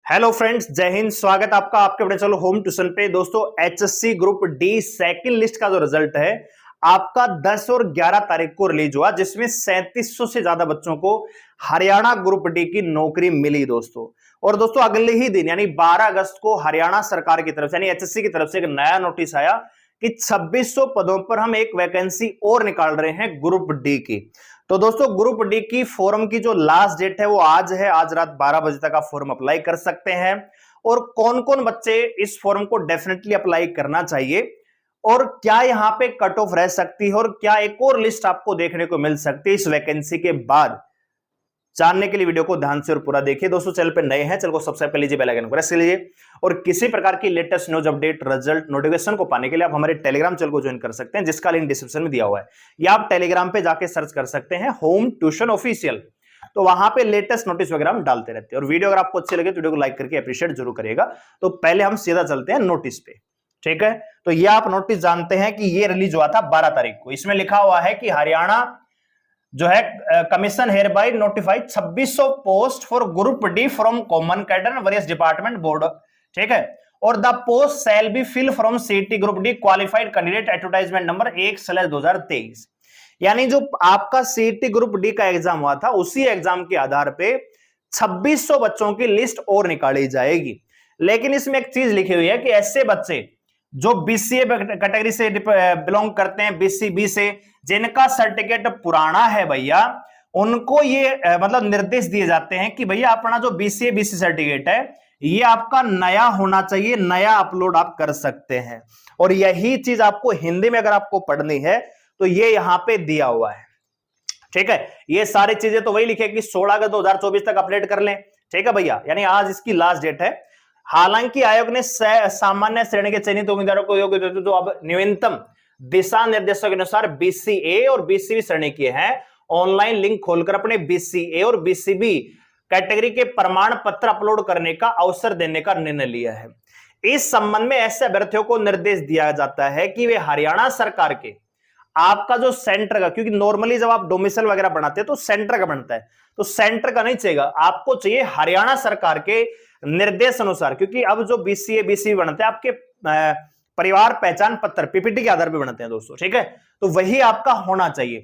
Hello friends, जय हिंद। स्वागत आपका आपके अपने चलो होम ट्यूशन पे। दोस्तों, HSC group D second list का जो रिजल्ट है आपका 10 और 11 तारीख को रिलीज हुआ, जिसमें 3700 से ज्यादा बच्चों को हरियाणा ग्रुप डी की नौकरी मिली दोस्तों। और दोस्तों, अगले ही दिन यानी 12 अगस्त को हरियाणा सरकार की तरफ से यानी एचएससी की तरफ से एक नया नोटिस आया कि 2600 पदों पर हम एक वैकेंसी और निकाल रहे हैं ग्रुप डी की। तो दोस्तों, ग्रुप डी की फॉर्म की जो लास्ट डेट है वो आज है। आज रात 12 बजे तक आप फॉर्म अप्लाई कर सकते हैं। और कौन कौन बच्चे इस फॉर्म को डेफिनेटली अप्लाई करना चाहिए और क्या यहां पे कट ऑफ रह सकती है और क्या एक और लिस्ट आपको देखने को मिल सकती है इस वैकेंसी के बाद, जानने के लिए वीडियो को ध्यान से और पूरा देखिए। दोस्तों, चैनल पे नए हैं, चैनल को सब्सक्राइब कर लीजिए, बेल आइकन को प्रेस कर लीजिए। और किसी प्रकार की latest news update, result, notification को पाने के लिए आप हमारे टेलीग्राम चैनल को ज्वाइन कर सकते हैं, जिसका लिंक डिस्क्रिप्शन में दिया हुआ है, या आप टेलीग्राम पे जाके सर्च कर सकते हैं होम ट्यूशन ऑफिशियल। तो वहां पे लेटेस्ट नोटिस वगैरह हम डालते रहते हैं। और वीडियो अगर आपको अच्छी लगे तो वीडियो को लाइक करके अप्रिशिएट जरूर करिएगा। तो पहले हम सीधा चलते हैं नोटिस पे, ठीक है। तो ये आप नोटिस जानते हैं कि ये रिलीज हुआ था 12 तारीख को। इसमें लिखा हुआ है कि हरियाणा जो है commission here by notified 2600 post for group D from common cadre various department board, ठीक है। और the post shall be fill from CET group D qualified candidate advertisement number 1/2023। यानी जो आपका सीटी ग्रुप डी का एग्जाम हुआ था, उसी एग्जाम के आधार पे 2600 बच्चों की लिस्ट और निकाली जाएगी। लेकिन इसमें एक चीज लिखी हुई है कि ऐसे बच्चे जो बीसीए कैटेगरी से बिलोंग करते हैं, बीसीबी से, जिनका सर्टिफिकेट पुराना है भैया, उनको ये मतलब निर्देश दिए जाते हैं कि भैया अपना जो बीसीए बीसी सर्टिफिकेट है ये आपका नया होना चाहिए, नया अपलोड आप कर सकते हैं। और यही चीज आपको हिंदी में अगर आपको पढ़नी है तो ये यहां पे दिया हुआ है, ठीक है। ये सारी चीजें तो वही लिखे कि 16 अगस्त 2024 तक अपडेट कर लें, ठीक है भैया। यानी आज इसकी लास्ट डेट है। हालांकि आयोग ने सामान्य श्रेणी के चयनित उम्मीदवारों को योग्य जो अब न्यूनतम दिशा निर्देशों के अनुसार बीसीए और बीसीबी श्रेणी के हैं, ऑनलाइन लिंक खोलकर अपने बीसीए और बीसीबी कैटेगरी के प्रमाण पत्र अपलोड करने का अवसर देने का निर्णय लिया है। इस संबंध में ऐसे अभ्यर्थियों को निर्देश दिया जाता है कि वे हरियाणा सरकार के आपका जो सेंटर का, क्योंकि नॉर्मली जब आप डोमिसाइल वगैरह बनाते हैं तो सेंटर का बनता है, तो सेंटर का नहीं चाहिए, आपको चाहिए हरियाणा सरकार के निर्देश अनुसार। क्योंकि अब जो बीसीए बीसीबी बनते हैं आपके परिवार पहचान पत्र पीपीटी के आधार पर बनते हैं दोस्तों, ठीक है। तो वही आपका होना चाहिए।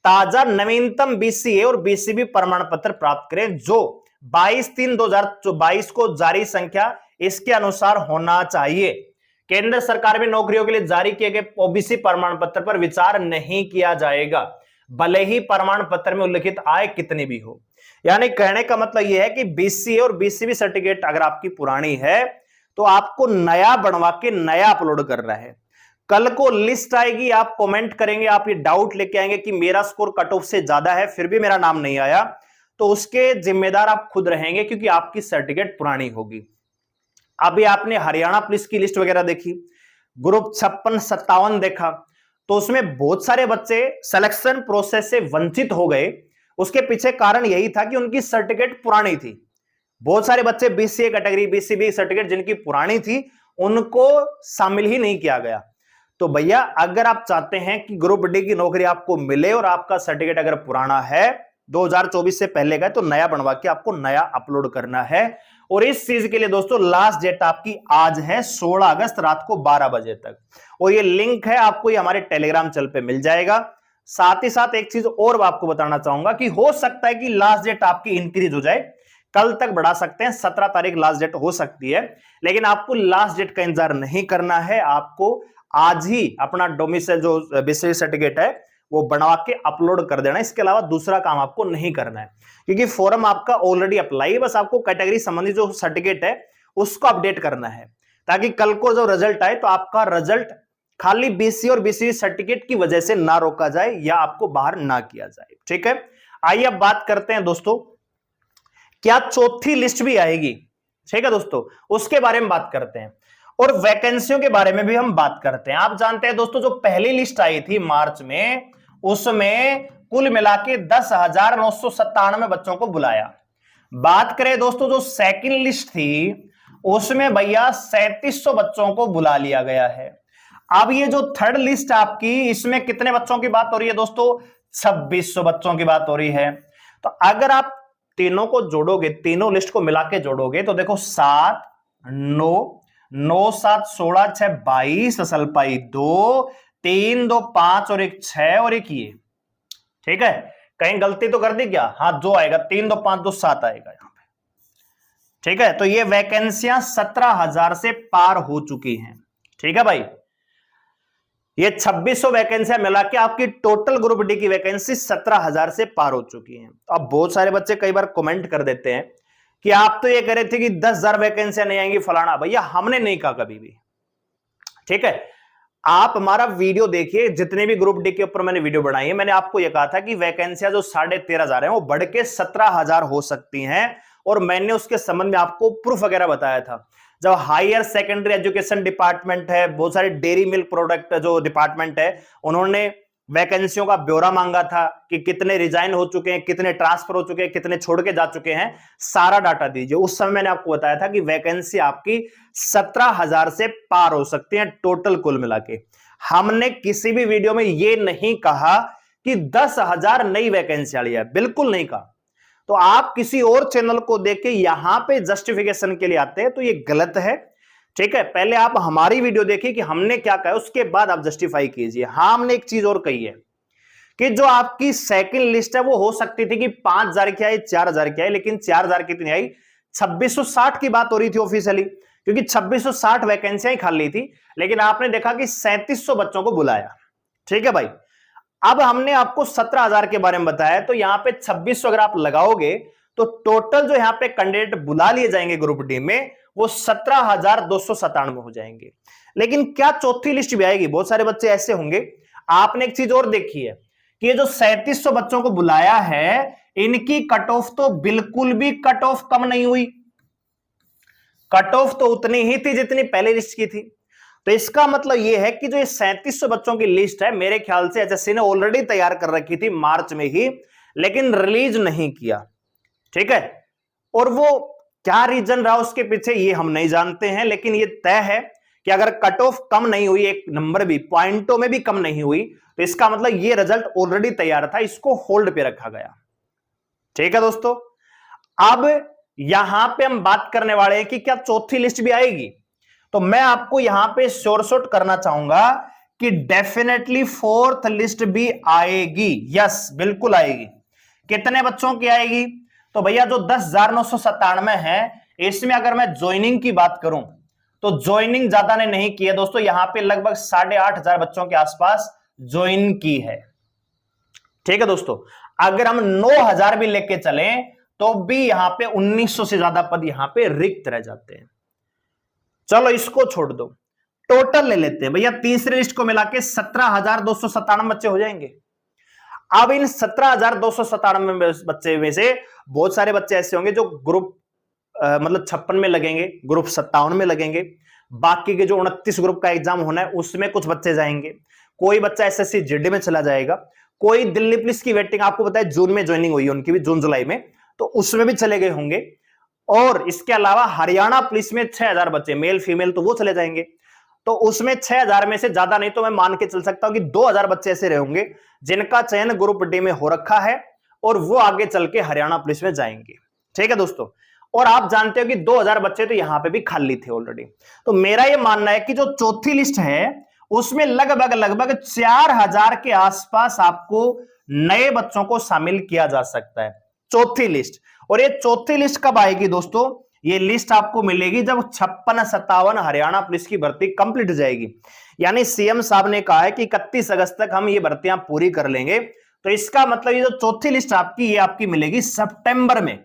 ताजा नवीनतम बीसीए और बीसीबी प्रमाण पत्र प्राप्त करें जो 22/3/2022 को जारी संख्या इसके अनुसार होना चाहिए। केंद्र सरकार में नौकरियों के लिए जारी किए गए ओबीसी प्रमाण पत्र पर विचार नहीं किया जाएगा, भले ही प्रमाण पत्र में उल्लिखित आय कितनी भी हो। यानी कहने का मतलब यह है कि बीसीए और बीसीबी सर्टिफिकेट अगर आपकी पुरानी है तो आपको नया बनवा के नया अपलोड करना है। कल को लिस्ट आएगी, आप कमेंट करेंगे, आप ये डाउट लेके आएंगे कि मेरा स्कोर कट ऑफ से ज्यादा है फिर भी मेरा नाम नहीं आया, तो उसके जिम्मेदार आप खुद रहेंगे, क्योंकि आपकी सर्टिफिकेट पुरानी होगी। अभी आपने हरियाणा पुलिस की लिस्ट वगैरह देखी, ग्रुप 56-57 देखा, तो उसमें बहुत सारे बच्चे सिलेक्शन प्रोसेस से वंचित हो गए। उसके पीछे कारण यही था कि उनकी सर्टिफिकेट पुरानी थी। बहुत सारे बच्चे बीसीए कैटेगरी बीसीबी सर्टिफिकेट जिनकी पुरानी थी उनको शामिल ही नहीं किया गया। तो भैया, अगर आप चाहते हैं कि ग्रुप डी की नौकरी आपको मिले और आपका सर्टिफिकेट अगर पुराना है 2024 से पहले का, तो नया बनवा के आपको नया अपलोड करना है। और इस चीज के लिए दोस्तों लास्ट डेट आपकी आज है 16 अगस्त रात को 12 बजे तक। और ये लिंक है आपको ये हमारे टेलीग्राम चैनल पे मिल जाएगा। साथ ही साथ एक चीज और आपको बताना चाहूंगा कि हो सकता है कि लास्ट डेट आपकी इंक्रीज हो जाए, कल तक बढ़ा सकते हैं, 17 तारीख लास्ट डेट हो सकती है। लेकिन आपको लास्ट डेट का इंतजार नहीं करना है, आपको आज ही अपना डोमिसाइल जो बीसीए सर्टिफिकेट है वो बनवा के अपलोड कर देना। इसके अलावा दूसरा काम आपको नहीं करना है, क्योंकि फॉर्म आपका ऑलरेडी अप्लाई है। बस आपको कैटेगरी संबंधी जो सर्टिफिकेट है उसको अपडेट करना है, ताकि कल को जो रिजल्ट आए तो आपका रिजल्ट खाली बीसी और बीसी सर्टिफिकेट की वजह से ना रोका जाए या आपको बाहर ना किया जाए, ठीक है। आइए अब बात करते हैं दोस्तों, क्या चौथी लिस्ट भी आएगी, ठीक है दोस्तों, उसके बारे में बात करते हैं। और वैकेंसियों के बारे में भी हम बात करते हैं। आप जानते हैं दोस्तों, जो पहली लिस्ट आई थी मार्च में, उसमें कुल मिला के 10,997 बच्चों को बुलाया। बात करें दोस्तों जो सेकंड लिस्ट थी, उसमें भैया 3700 बच्चों को बुला लिया गया है। अब ये जो थर्ड लिस्ट आपकी, इसमें कितने बच्चों की बात हो रही है दोस्तों? 2600 बच्चों की बात हो रही है। तो अगर आप तीनों को जोड़ोगे, तीनों लिस्ट को मिला के जोड़ोगे तो देखो 7 9 9 7 16 6 22 असल पाई 2 3 2 5 और 1 6 और 1 ये। ठीक है, कहीं गलती तो कर दी क्या? हाँ, जो आएगा 3 2 5 2 7 आएगा यहां पे। ठीक है, तो ये वैकेंसियां 17,000 से पार हो चुकी हैं। ठीक है भाई, ये 2600 वैकेंसियां मिला के आपकी टोटल ग्रुप डी की वैकेंसी 17,000 से पार हो चुकी हैं। अब बहुत सारे बच्चे कई बार कमेंट कर देते हैं कि आप तो ये कह रहे थे कि 10,000 वैकेंसियां नहीं आएंगी फलाना। भैया हमने नहीं कहा कभी भी। ठीक है, आप हमारा वीडियो देखिए, जितने भी ग्रुप डी के ऊपर मैंने वीडियो बनाई है, मैंने आपको यह कहा था कि वैकेंसियां जो 13,500 है वो बढ़ के 17,000 हो सकती हैं, और मैंने उसके संबंध में आपको प्रूफ वगैरह बताया था। जब हायर सेकेंडरी एजुकेशन डिपार्टमेंट है, बहुत सारे डेयरी मिल्क प्रोडक्ट जो डिपार्टमेंट है, उन्होंने वैकेंसियों का ब्यौरा मांगा था कि कितने रिजाइन हो चुके हैं, कितने ट्रांसफर हो चुके हैं, कितने छोड़ के जा चुके हैं, सारा डाटा दीजिए। उस समय मैंने आपको बताया था कि वैकेंसी आपकी 17,000 से पार हो सकती है टोटल कुल मिला के। हमने किसी भी वीडियो में यह नहीं कहा कि 10,000 नई वैकेंसी आई है, बिल्कुल नहीं कहा। तो आप किसी और चैनल को देख के यहां पे जस्टिफिकेशन के लिए आते हैं तो ये गलत है। ठीक है, पहले आप हमारी वीडियो देखिए कि हमने क्या कहा, उसके बाद आप जस्टिफाई कीजिए। हाँ, हमने एक चीज और कही है कि जो आपकी सेकंड लिस्ट है वो हो सकती थी कि 5,000 की आई, 4,000 की आई, लेकिन 4,000 कितनी आई? 2660 की बात हो रही थी ऑफिशियली, क्योंकि 2660 वैकेंसियां खाली थी, लेकिन आपने देखा कि 3700 बच्चों को बुलाया। ठीक है भाई, अब हमने आपको 17,000 के बारे में बताया, तो यहां पे 2600 अगर आप लगाओगे तो टोटल जो यहां पे कैंडिडेट बुला लिए जाएंगे ग्रुप डी में वो 17,297 हो जाएंगे। लेकिन क्या चौथी लिस्ट भी आएगी? बहुत सारे बच्चे ऐसे होंगे। आपने एक चीज और देखी है कि ये जो 3700 बच्चों को बुलाया है, इनकी कट ऑफ तो बिल्कुल भी कट ऑफ कम नहीं हुई। कट ऑफ तो उतनी ही थी जितनी पहले लिस्ट की थी। तो इसका मतलब यह है कि जो ये 3700 बच्चों की लिस्ट है, मेरे ख्याल से एचएससी ने ऑलरेडी तैयार कर रखी थी मार्च में ही, लेकिन रिलीज नहीं किया। ठीक है, और वो क्या रीजन रहा उसके पीछे ये हम नहीं जानते हैं, लेकिन ये तय है कि अगर कट ऑफ कम नहीं हुई, एक नंबर भी पॉइंटों में भी कम नहीं हुई, तो इसका मतलब ये रिजल्ट ऑलरेडी तैयार था, इसको होल्ड पे रखा गया। ठीक है दोस्तों, अब यहां पे हम बात करने वाले हैं कि क्या चौथी लिस्ट भी आएगी। तो मैं आपको यहां पे श्योर शॉट करना चाहूंगा कि डेफिनेटली फोर्थ लिस्ट भी आएगी। यस, बिल्कुल आएगी। कितने बच्चों की आएगी? तो भैया जो 10,997 है, इसमें अगर मैं ज्वाइनिंग की बात करूं तो ज्वाइनिंग ज्यादा ने नहीं की है दोस्तों, यहां पे लगभग 8,500 बच्चों के आसपास ज्वाइन की है। ठीक है दोस्तों, अगर हम 9,000 भी लेके चले तो भी यहां पे 1,900 से ज्यादा पद यहां पे रिक्त रह जाते हैं। चलो इसको छोड़ दो, टोटल ले लेते हैं भैया। तीसरी लिस्ट को मिला के 17,297 बच्चे हो जाएंगे। अब इन 17,297 बच्चे में से बहुत सारे बच्चे ऐसे होंगे जो ग्रुप मतलब 56 में लगेंगे, ग्रुप 57 में लगेंगे, बाकी के जो 29 ग्रुप का एग्जाम होना है उसमें कुछ बच्चे जाएंगे, कोई बच्चा एसएससी जीडी में चला जाएगा, कोई दिल्ली पुलिस की वेटिंग, आपको पता है जून में ज्वाइनिंग हुई है उनकी भी, जून जुलाई में, तो उसमें भी चले गए होंगे। और इसके अलावा हरियाणा पुलिस में 6,000 बच्चे, मेल फीमेल, तो वो चले जाएंगे। तो उसमें 6,000 में से ज्यादा नहीं तो मैं मान के चल सकता हूं कि 2,000 बच्चे ऐसे रहे होंगे जिनका चयन ग्रुप डी में हो रखा है और वो आगे चल के हरियाणा पुलिस में जाएंगे। ठीक है दोस्तों, और आप जानते हो कि 2,000 बच्चे तो यहां पे भी खाली थे ऑलरेडी। तो मेरा यह मानना है कि जो चौथी लिस्ट है उसमें लगभग 4,000 के आसपास आपको नए बच्चों को शामिल किया जा सकता है, चौथी लिस्ट। और ये चौथी लिस्ट कब आएगी दोस्तों? ये लिस्ट आपको मिलेगी जब 56-57 हरियाणा पुलिस की भर्ती कंप्लीट हो जाएगी। यानी सीएम साहब ने कहा है कि 31 अगस्त तक हम ये भर्तियां पूरी कर लेंगे। तो इसका मतलब ये जो चौथी लिस्ट आपकी, ये आपकी मिलेगी सितंबर में।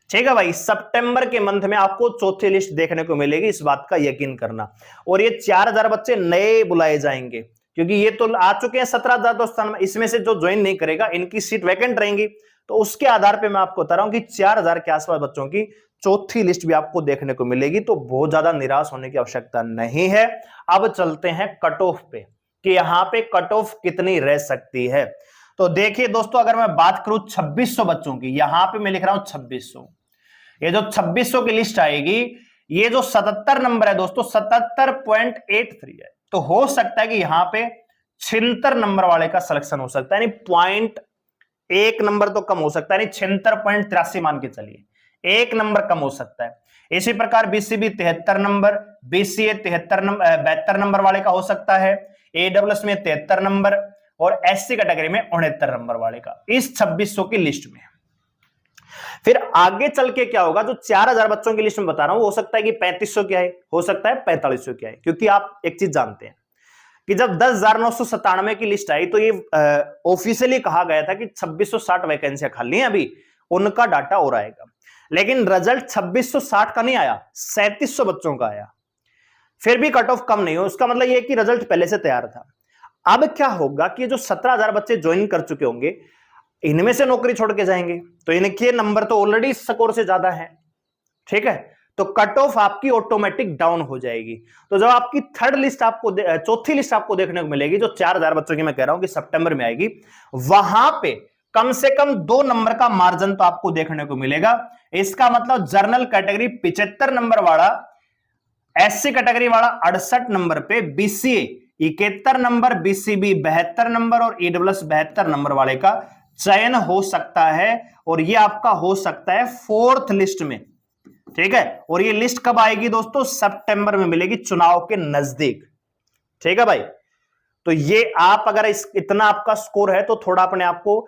ठीक है भाई, सितंबर के मंथ में आपको चौथी लिस्ट देखने को मिलेगी, इस बात का यकीन करना। और ये 4,000 बच्चे नए बुलाए जाएंगे, क्योंकि ये तो आ चुके हैं 17,000, इसमें से जो ज्वाइन नहीं करेगा इनकी सीट वैकेंट रहेंगी। तो उसके आधार पे मैं आपको बता रहा हूं कि 4,000 के आसपास बच्चों की चौथी लिस्ट भी आपको देखने को मिलेगी। तो बहुत ज्यादा निराश होने की आवश्यकता नहीं है। अब चलते हैं कट ऑफ पे कि यहां पे कट ऑफ कितनी रह सकती है। तो देखिए दोस्तों, अगर मैं बात करूं 2600 बच्चों की, यहां पे मैं लिख रहा हूं 2600, ये जो 2600 की लिस्ट आएगी, ये जो 77 नंबर है दोस्तों 77.83 है। तो हो सकता है कि यहां पे 76 नंबर वाले का सिलेक्शन हो सकता है, यानी 1 नंबर तो कम हो सकता है, नहीं 76.83 मान के चलिए, 1 नंबर कम हो सकता है। इसी प्रकार बीसीबी 73 नंबर, बीसीए 72 नंबर वाले का हो सकता है, एडब्ल्यूएस में 73 नंबर और एससी कैटेगरी में 69 नंबर वाले का, इस 2600 की लिस्ट में। फिर आगे चल के क्या होगा, जो 4000 बच्चों की लिस्ट में बता रहा हूं, हो सकता है कि 3500 क्या है, हो सकता है 4500 क्या है, क्योंकि आप एक चीज जानते हैं कि जब 10,997 की लिस्ट आई तो ये ऑफिशियली कहा गया था कि 2660 वैकेंसियां खाली हैं, अभी उनका डाटा और आएगा। लेकिन रिजल्ट 2660 का नहीं आया, 3700 बच्चों का आया। फिर भी कट ऑफ कम नहीं हो, उसका मतलब यह कि रिजल्ट पहले से तैयार था। अब क्या होगा कि जो 17,000 बच्चे ज्वाइन कर चुके होंगे, इनमें से नौकरी छोड़ के जाएंगे, तो इनके नंबर तो ऑलरेडी इस स्कोर से ज्यादा है, ठीक है, तो कट ऑफ आपकी ऑटोमेटिक डाउन हो जाएगी। तो जब आपकी थर्ड लिस्ट आपको चौथी लिस्ट आपको देखने को मिलेगी, जो 4000 बच्चों की मैं कह रहा हूं कि सितंबर में आएगी, वहां पे कम से कम 2 नंबर का मार्जिन तो आपको देखने को मिलेगा। इसका मतलब जनरल कैटेगरी 75 नंबर वाला, एससी कैटेगरी वाला 68 नंबर पे, बीसीए 71 नंबर, बीसीबी 72 नंबर और ईडब्ल्यूएस 72 नंबर वाले का चयन हो सकता है, और ये आपका हो सकता है 4th लिस्ट में, ठीक है। और ये लिस्ट कब आएगी दोस्तों, सितंबर में मिलेगी, चुनाव के नजदीक, ठीक है भाई। तो ये आप अगर इतना आपका स्कोर है तो थोड़ा अपने आप को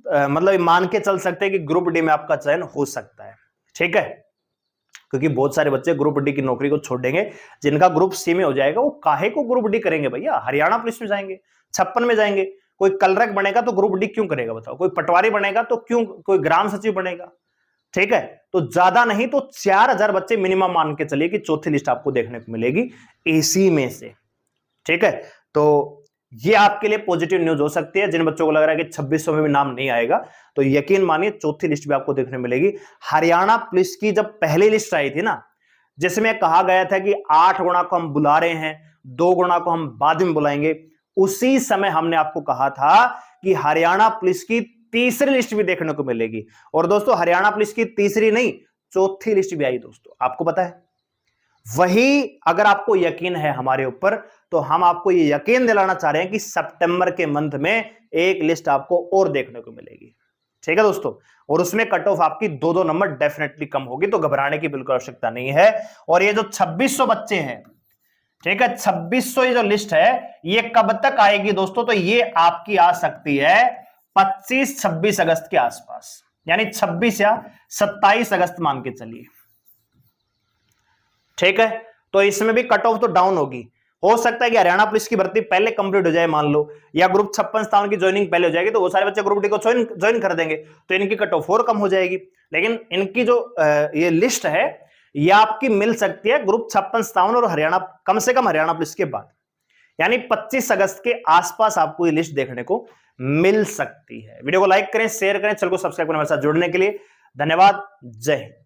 मतलब मान के चल सकते हैं कि ग्रुप डी में आपका चयन हो सकता है, ठीक है, क्योंकि बहुत सारे बच्चे ग्रुप डी की नौकरी को छोड़ देंगे। जिनका ग्रुप सी में हो जाएगा वो काहे को ग्रुप डी करेंगे भैया, हरियाणा पुलिस में जाएंगे, 56 में जाएंगे। कोई कलरक बनेगा तो ग्रुप डी क्यों करेगा बताओ, कोई पटवारी बनेगा तो क्यों, कोई ग्राम सचिव बनेगा, ठीक है। तो ज्यादा नहीं तो 4000 बच्चे मिनिमम मान के चलिए कि चौथी लिस्ट आपको देखने को मिलेगी एसी में से, ठीक है। तो ये आपके लिए पॉजिटिव न्यूज हो सकती है। जिन बच्चों को लग रहा है कि 2600 में भी नाम नहीं आएगा, तो यकीन मानिए चौथी लिस्ट भी आपको देखने मिलेगी। हरियाणा पुलिस की जब पहली लिस्ट आई थी ना, जिसमें कहा गया था कि 8 गुणा को हम बुला रहे हैं, 2 गुणा को हम बाद में बुलाएंगे, उसी समय हमने आपको कहा था कि हरियाणा पुलिस की तीसरी लिस्ट भी देखने को मिलेगी। और दोस्तों हरियाणा पुलिस की तीसरी नहीं, चौथी लिस्ट भी आई दोस्तों, आपको पता है। वही अगर आपको यकीन है हमारे ऊपर, तो हम आपको ये यकीन दिलाना चाह रहे हैं कि सितंबर के मंथ में एक लिस्ट आपको और देखने को मिलेगी, ठीक है दोस्तों। और उसमें कट ऑफ आपकी 2-2 नंबर डेफिनेटली कम होगी, तो घबराने की बिल्कुल आवश्यकता नहीं है। और ये जो 2600 बच्चे हैं, ठीक है, 2600 ये जो लिस्ट है ये कब तक आएगी दोस्तों, तो ये आपकी आ सकती है 25-26 अगस्त के आसपास, यानी 26 या 27 अगस्त मान के चलिए, ठीक है। तो इसमें भी कट ऑफ तो डाउन होगी। हो सकता है कि हरियाणा पुलिस की भर्ती पहले कंप्लीट हो जाए मान लो, या ग्रुप 56 स्थान की ज्वाइनिंग पहले हो जाएगी, तो वो सारे बच्चे ग्रुप डी को ज्वाइन कर देंगे, तो इनकी कट ऑफ और कम हो जाएगी। लेकिन इनकी जो ये लिस्ट है ये आपकी मिल सकती है ग्रुप 56 स्थान और हरियाणा, कम से कम हरियाणा पुलिस के बाद, यानी 25 अगस्त के आसपास आपको ये लिस्ट देखने को मिल सकती है। वीडियो को लाइक करें, शेयर करें, चैनल को सब्सक्राइब करें। हमारे साथ जुड़ने के लिए धन्यवाद। जय हिंद।